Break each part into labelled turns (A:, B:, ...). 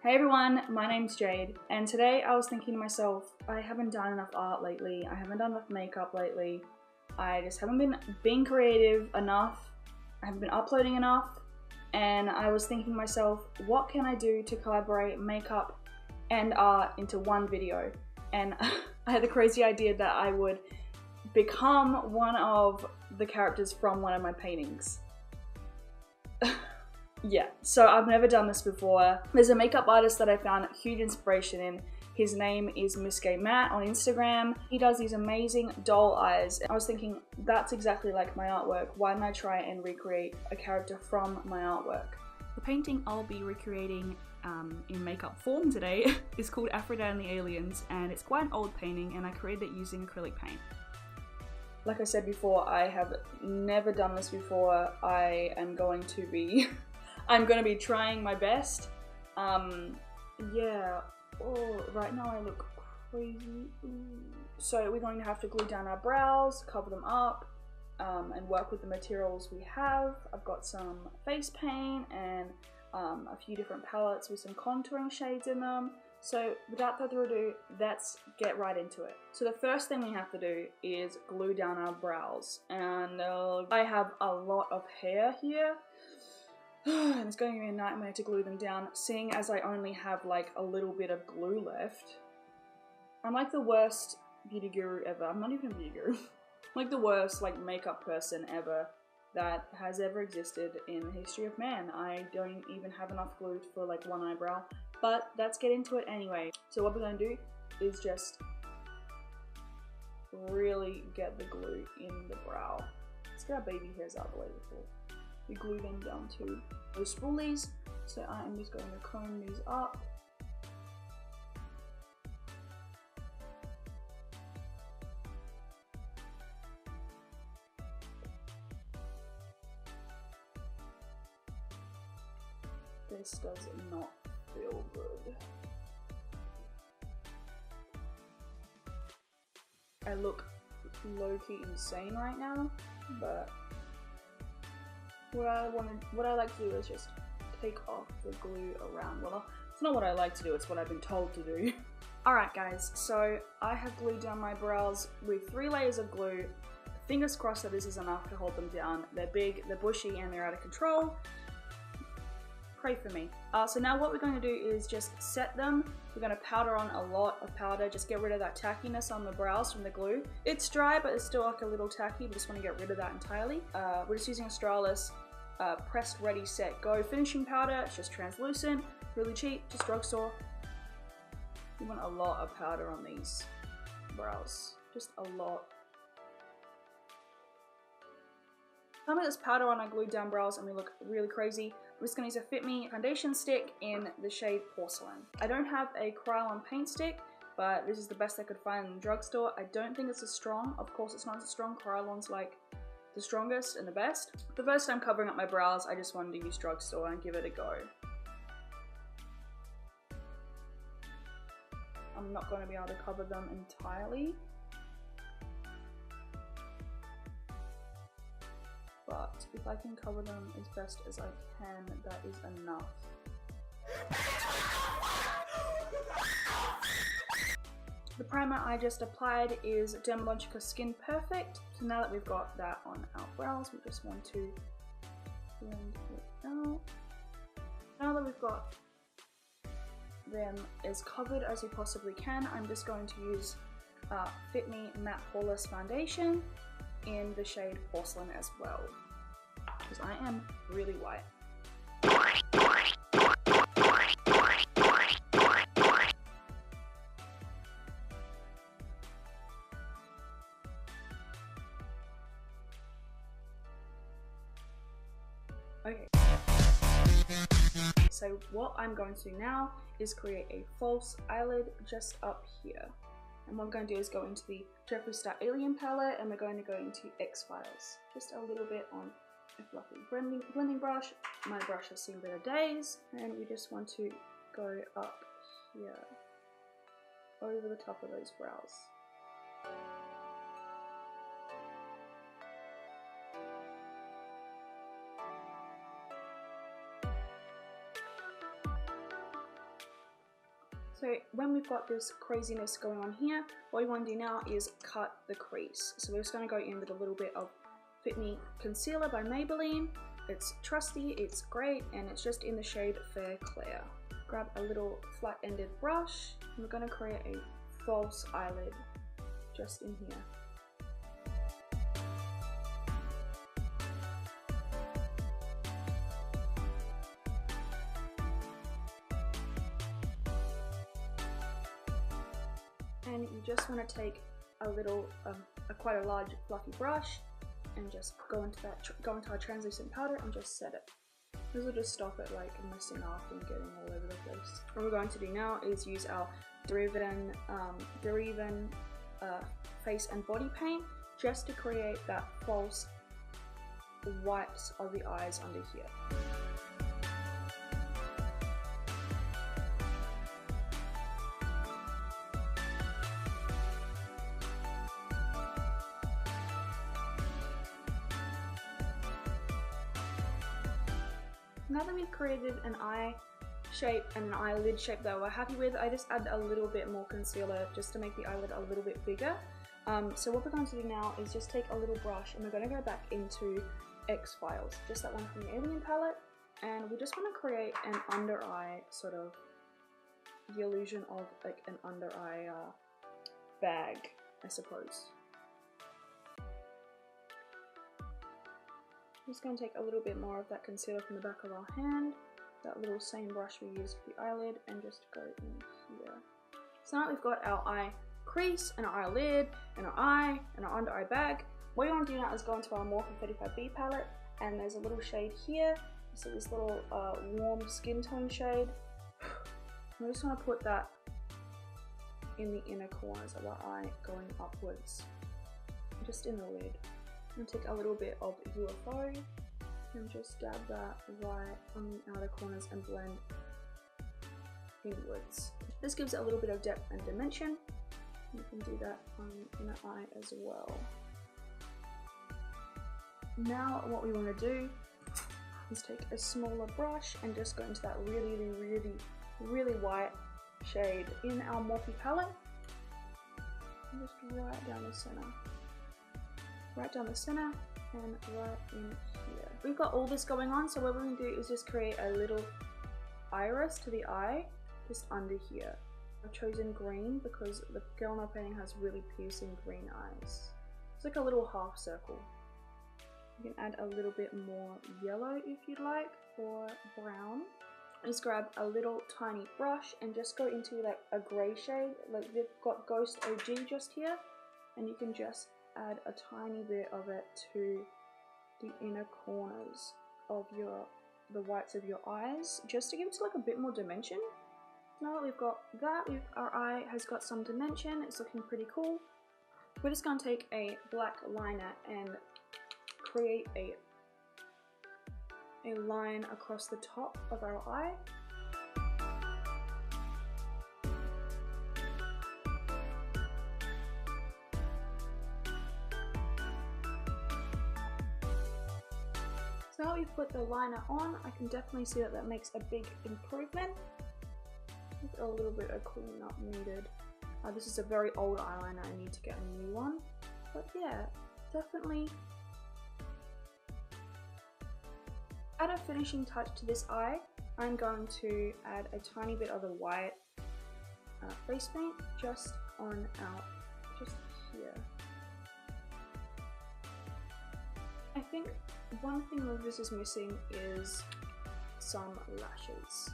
A: Hey everyone, my name's Jade, and today I was thinking to myself, I haven't done enough art lately, I haven't done enough makeup lately, I just haven't been being creative enough, I haven't been uploading enough, and I was thinking to myself, what can I do to collaborate makeup and art into one video? And I had the crazy idea that I would become one of the characters from one of my paintings. Yeah, so I've never done this before. There's a makeup artist that I found huge inspiration in. His name is Matt on Instagram. He does these amazing doll eyes. I was thinking, that's exactly like my artwork. Why don't I try and recreate a character from my artwork? The painting I'll be recreating in makeup form today is called Aphrodite and the Aliens, and it's quite an old painting, and I created it using acrylic paint. Like I said before, I have never done this before. I am going to be I'm gonna be trying my best. Yeah. Oh, right now I look crazy. Ooh. So we're going to have to glue down our brows, cover them up, and work with the materials we have. I've got some face paint and a few different palettes with some contouring shades in them. So without further ado, let's get right into it. So the first thing we have to do is glue down our brows. And I have a lot of hair here. And it's going to be a nightmare to glue them down, seeing as I only have like a little bit of glue left. I'm like the worst beauty guru ever. I'm not even a beauty guru. I'm like the worst like makeup person ever that has ever existed in the history of man. I don't even have enough glue for like one eyebrow, but let's get into it anyway. So what we're going to do is just really get the glue in the brow. Let's get our baby hairs out of the way before we glue them down to those spoolies. So I am just going to comb these up. This does not feel good. I look low-key insane right now, but what I like to do is just take off the glue around. Well, it's not what I like to do, it's what I've been told to do. Alright guys, so I have glued down my brows with 3 layers of glue. Fingers crossed that this is enough to hold them down. They're big, they're bushy, and they're out of control. Pray for me. So now what we're going to do is just set them. We're going to powder on a lot of powder, just get rid of that tackiness on the brows from the glue. It's dry, but it's still like a little tacky. We just want to get rid of that entirely. We're just using Australis Pressed Ready Set Go finishing powder. It's just translucent, really cheap, just drugstore. You want a lot of powder on these brows, just a lot. Some of this powder on our glued down brows and we look really crazy. I'm just going to use a Fit Me foundation stick in the shade Porcelain. I don't have a Krylon paint stick, but this is the best I could find in the drugstore. I don't think it's as strong. Of course it's not as strong. Krylon's like the strongest and the best. The first time covering up my brows, I just wanted to use drugstore and give it a go. I'm not going to be able to cover them entirely, but if I can cover them as best as I can, that is enough. The primer I just applied is Dermalogica Skin Perfect. So now that we've got that on our brows, we just want to blend it out. Now that we've got them as covered as we possibly can, I'm just going to use Fit Me Matte Poreless Foundation in the shade Porcelain as well, because I am really white. Okay, so what I'm going to do now is create a false eyelid just up here. And what I'm going to do is go into the Jeffree Star Alien palette, and we're going to go into X-Files. Just a little bit on a fluffy blending brush. My brush has seen better days. And we just want to go up here, over the top of those brows. So when we've got this craziness going on here, what we want to do now is cut the crease. So we're just going to go in with a little bit of Fit Me Concealer by Maybelline. It's trusty, it's great, and it's just in the shade Fair Clear. Grab a little flat-ended brush, and we're going to create a false eyelid just in here. And you just want to take a little, quite a large fluffy brush, and just go into our translucent powder and just set it. This will just stop it like messing up and getting all over the place. What we're going to do now is use our Derivan face and body paint just to create that false whites of the eyes under here. Now that we've created an eye shape and an eyelid shape that we're happy with, I just add a little bit more concealer just to make the eyelid a little bit bigger. So what we're going to do now is just take a little brush and we're going to go back into X-Files, just that one from the Alien palette, and we just want to create an under eye, sort of the illusion of like an under eye bag, I suppose. I'm just going to take a little bit more of that concealer from the back of our hand, that little same brush we used for the eyelid, and just go in here. So now we've got our eye crease, and our eyelid, and our eye, and our under eye bag. What you want to do now is go into our Morphe 35B palette, and there's a little shade here. So this little warm skin tone shade. I just want to put that in the inner corners of our eye, going upwards, just in the lid. And take a little bit of UFO and just dab that right on the outer corners and blend inwards. This gives it a little bit of depth and dimension. You can do that on the inner eye as well. Now what we want to do is take a smaller brush and just go into that really white shade in our Morphe palette. And just right down the center. Right down the center and right in here. We've got all this going on, so what we're going to do is just create a little iris to the eye just under here. I've chosen green because the girl in our painting has really piercing green eyes. It's like a little half circle. You can add a little bit more yellow if you'd like, or brown. Just grab a little tiny brush and just go into like a grey shade. Like we've got Ghost OG just here, and you can just add a tiny bit of it to the inner corners of the whites of your eyes, just to give it like a bit more dimension. Now that we've got that, our eye has got some dimension, it's looking pretty cool. We're just going to take a black liner and create a line across the top of our eye. So now we've put the liner on, I can definitely see that that makes a big improvement. A little bit of cleaning up needed. This is a very old eyeliner, I need to get a new one. But yeah, definitely. Add a finishing touch to this eye. I'm going to add a tiny bit of the white face paint just here. I think one thing that this is missing is some lashes.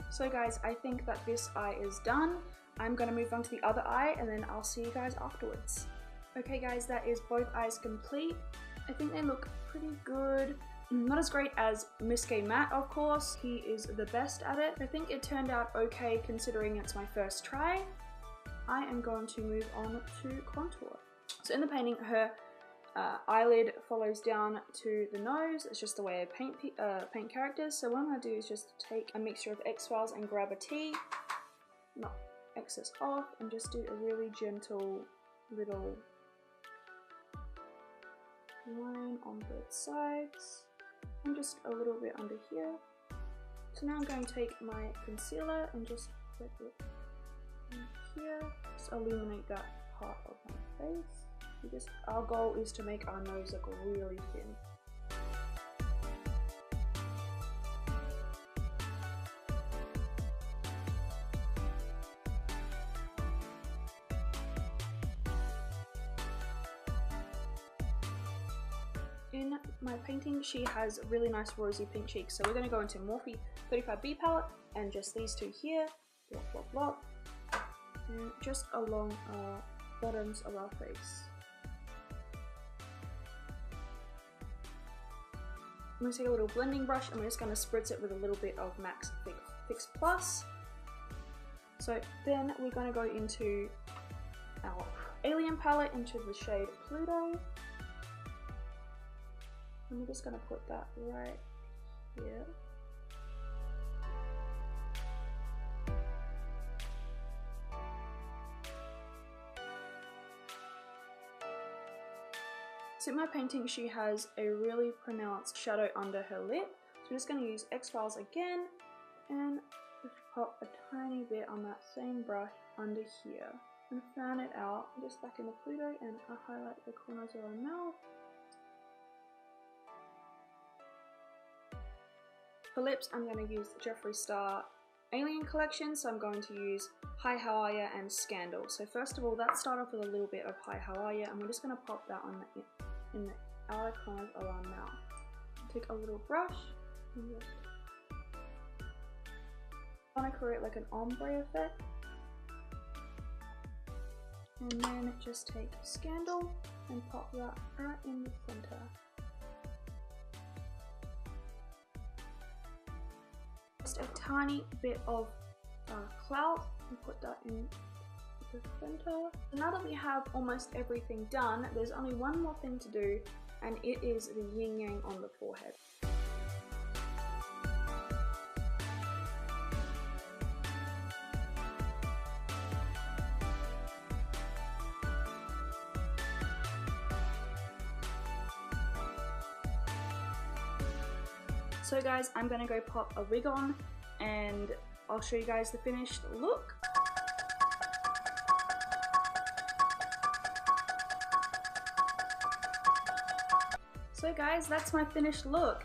A: So guys, I think that this eye is done. I'm going to move on to the other eye and then I'll see you guys afterwards. Okay guys, that is both eyes complete. I think they look pretty good. Not as great as Miss Gay Matt, of course. He is the best at it. I think it turned out okay considering it's my first try. I am going to move on to contour. So in the painting, her eyelid follows down to the nose. It's just the way I paint characters. So what I'm going to do is just take a mixture of X-Files and grab a T, knock excess off, and just do a really gentle little line on both sides and just a little bit under here. So now I'm going to take my concealer and just put it in here, just illuminate that part of my face. Our goal is to make our nose look really thin. In my painting, she has really nice rosy pink cheeks, so we're going to go into Morphe 35B palette and just these two here, blop blop blop, and just along our bottoms of our face. I'm going to take a little blending brush and we're just going to spritz it with a little bit of MAC's Fix Plus. So then we're going to go into our Alien palette, into the shade Pluto. And we're just going to put that right here. So in my painting, she has a really pronounced shadow under her lip. So I'm just going to use X-Files again and just pop a tiny bit on that same brush under here. And fan it out just back in the Pluto, and I highlight the corners of her mouth. For lips, I'm going to use the Jeffree Star Alien collection, so I'm going to use Hi How Are Ya and Scandal. So first of all, let's start off with a little bit of Hi How Are Ya, and we're just going to pop that on in the outer corners of our mouth. Take a little brush and just want to create like an ombre effect. And then just take Scandal and pop that right in the center. Just a tiny bit of cloud and put that in the center. Now that we have almost everything done, there's only one more thing to do, and it is the yin yang on the forehead. So guys, I'm gonna go pop a wig on and I'll show you guys the finished look. So guys, that's my finished look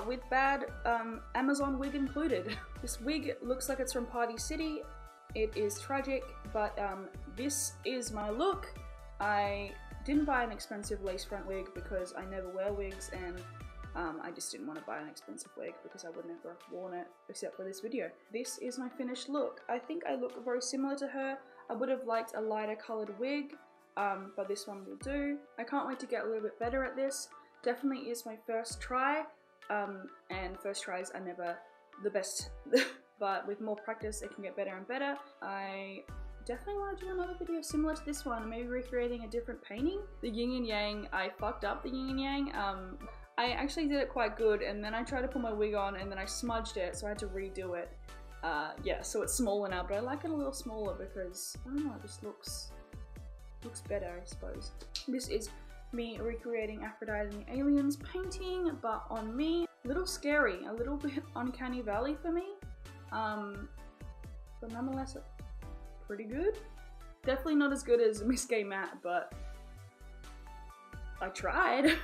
A: with bad Amazon wig included. This wig looks like it's from Party City. It is tragic, but this is my look. I didn't buy an expensive lace front wig because I never wear wigs, and I just didn't want to buy an expensive wig because I would never have worn it except for this video. This is my finished look. I think I look very similar to her. I would have liked a lighter colored wig, but this one will do. I can't wait to get a little bit better at this. Definitely is my first try, and first tries are never the best, but with more practice it can get better and better. I definitely want to do another video similar to this one, maybe recreating a different painting. The yin and yang, I fucked up the yin and yang. I actually did it quite good, and then I tried to put my wig on and then I smudged it, so I had to redo it. Yeah, so it's smaller now, but I like it a little smaller because, I don't know, it just looks better, I suppose. This is me recreating Aphrodite and the Aliens painting, but on me. A little scary, a little bit uncanny valley for me, but nonetheless pretty good. Definitely not as good as Miss Gay Matte, but I tried.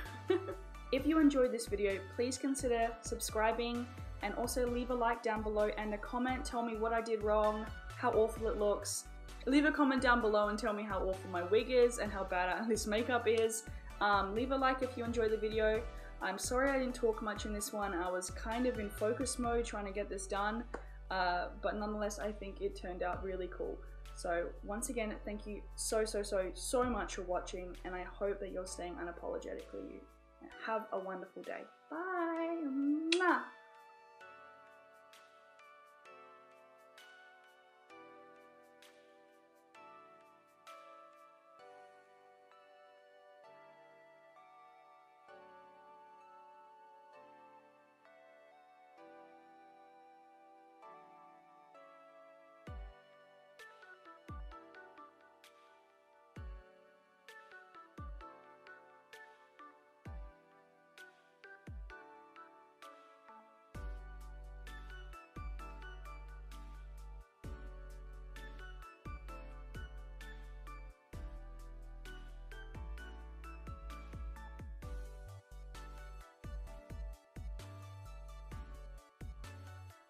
A: If you enjoyed this video, please consider subscribing and also leave a like down below and a comment. Tell me what I did wrong, how awful it looks. Leave a comment down below and tell me how awful my wig is and how bad this makeup is. Leave a like if you enjoyed the video. I'm sorry I didn't talk much in this one. I was kind of in focus mode trying to get this done, but nonetheless I think it turned out really cool. So once again, thank you so much for watching, and I hope that you're staying unapologetically you. Have a wonderful day. Bye! Mwah.